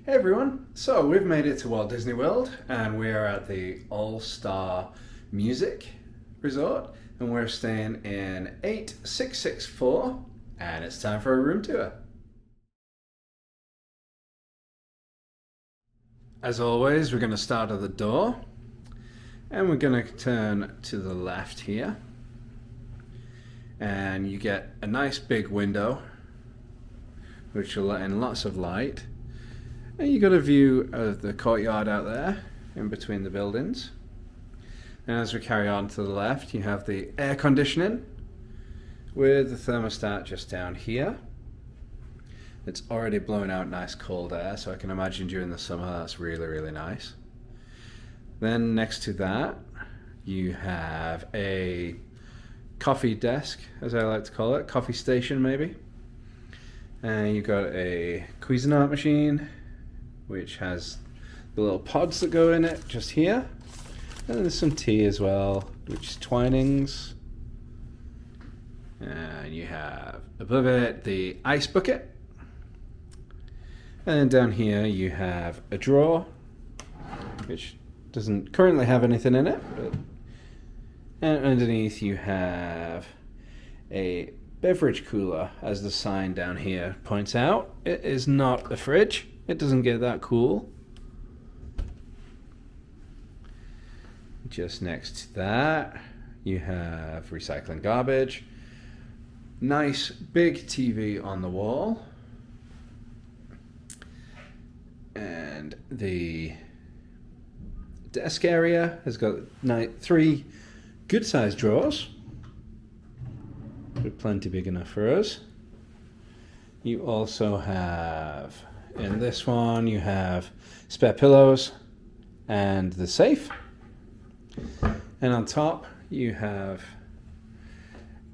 Hey everyone, so we've made it to Walt Disney World and we're at the All-Star Music Resort and we're staying in 8664 and it's time for a room tour. As always, we're going to start at the door and we're going to turn to the left here and you get a nice big window which will let in lots of light. And you got a view of the courtyard out there in between the buildings. And as we carry on to the left, you have the air conditioning with the thermostat just down here. It's already blowing out nice cold air, so I can imagine during the summer that's really, really nice. Then next to that, you have a coffee desk, as I like to call it, coffee station maybe. And you've got a Cuisinart machine, which has the little pods that go in it just here. And there's some tea as well, which is Twinings. And you have above it the ice bucket. And then down here you have a drawer, which doesn't currently have anything in it. And underneath you have a beverage cooler, as the sign down here points out. It is not a fridge. It doesn't get that cool. Just next to that, you have recycling garbage. Nice big TV on the wall. And the desk area has got 3 good-sized drawers. They're plenty big enough for us. You also have, in this one, you have spare pillows and the safe. And on top, you have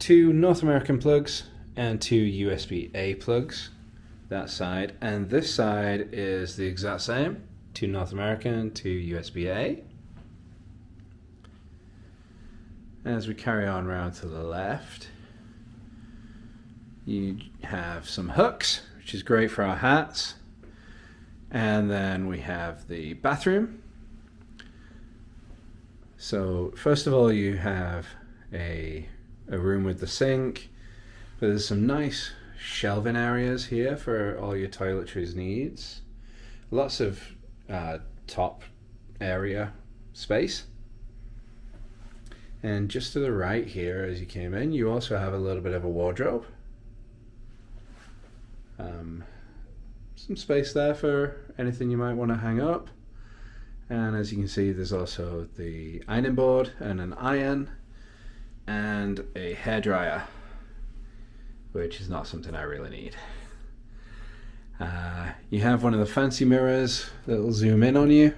2 North American plugs and 2 USB-A plugs. That side. And this side is the exact same. 2 North American, 2 USB-A. As we carry on round to the left, you have some hooks, which is great for our hats. And then we have the bathroom. So first of all, you have a room with the sink. But there's some nice shelving areas here for all your toiletries needs. Lots of top area space. And just to the right here, as you came in, you also have a little bit of a wardrobe. Some space there for anything you might want to hang up. And as you can see, there's also the ironing board and an iron and a hairdryer, which is not something I really need. You have one of the fancy mirrors that will zoom in on you.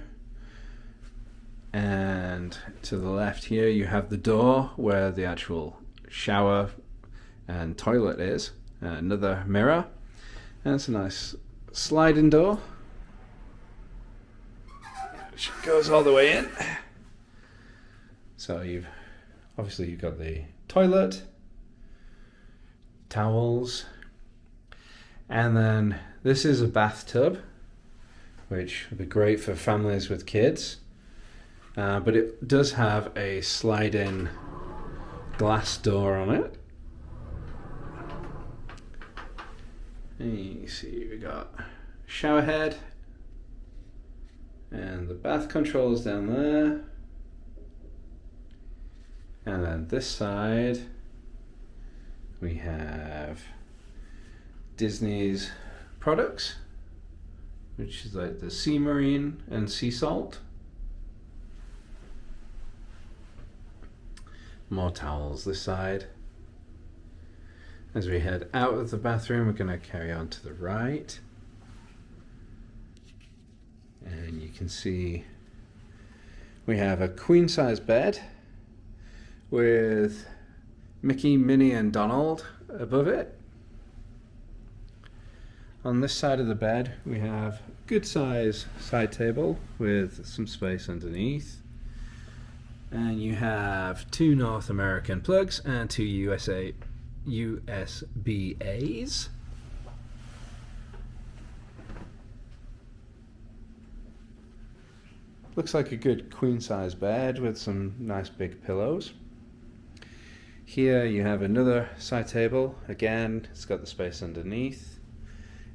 And to the left here, you have the door where the actual shower and toilet is. Another mirror. And it's a nice sliding door. Which goes all the way in. So you've got the toilet, towels, and then this is a bathtub, which would be great for families with kids. But it does have a slide-in glass door on it. And you see we got shower head and the bath controls down there. And then this side we have Disney's products, which is like the sea marine and sea salt. More towels this side. As we head out of the bathroom, we're going to carry on to the right. And you can see we have a queen size bed with Mickey, Minnie and Donald above it. On this side of the bed we have a good size side table with some space underneath. And you have 2 North American plugs and 2 USB-As. Looks like a good queen size bed with some nice big pillows. Here you have another side table. Again, it's got the space underneath.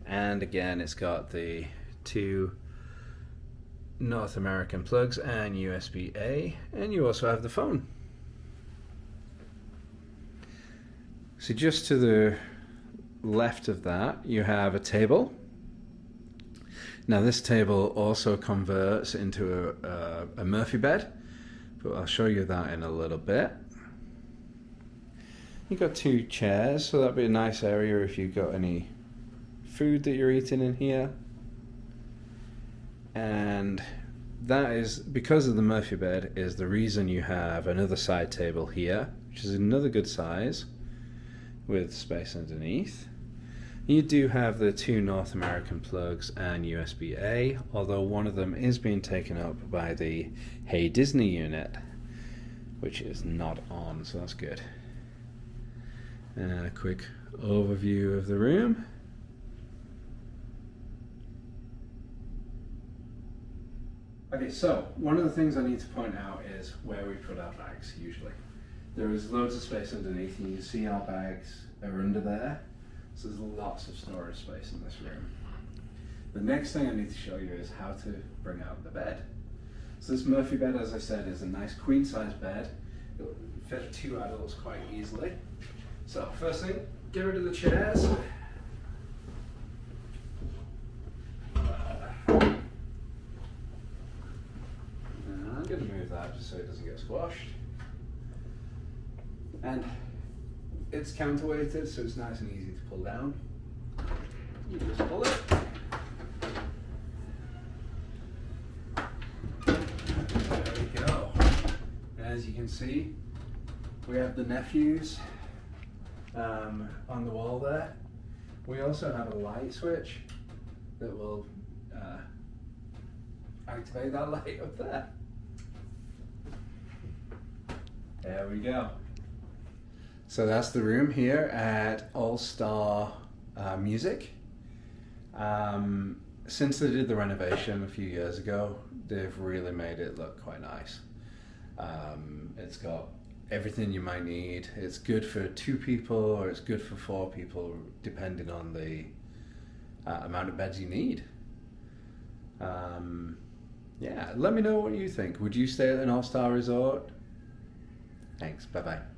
And again, it's got the 2 North American plugs and USB-A. And you also have the phone. So just to the left of that, you have a table. Now this table also converts into a Murphy bed, but I'll show you that in a little bit. You've got 2 chairs, so that'd be a nice area if you've got any food that you're eating in here. And that is, because of the Murphy bed, is the reason you have another side table here, which is another good size with space underneath. You do have the 2 North American plugs and USB-A, although one of them is being taken up by the Hey Disney unit, which is not on, so that's good. And a quick overview of the room. Okay, so one of the things I need to point out is where we put our bags usually. There is loads of space underneath, and you can see our bags are under there. So there's lots of storage space in this room. The next thing I need to show you is how to bring out the bed. So this Murphy bed, as I said, is a nice queen size bed. It'll fit 2 adults quite easily. So first thing, get rid of the chairs. I'm going to move that just so it doesn't get squashed. And it's counterweighted, so it's nice and easy to pull down. You just pull it. There we go. And as you can see, we have the nephews on the wall there. We also have a light switch that will activate that light up there. There we go. So that's the room here at Allstar Music. Since they did the renovation a few years ago, they've really made it look quite nice. It's got everything you might need. It's good for 2 people or it's good for 4 people, depending on the amount of beds you need. Yeah, let me know what you think. Would you stay at an All-Star resort? Thanks, bye-bye.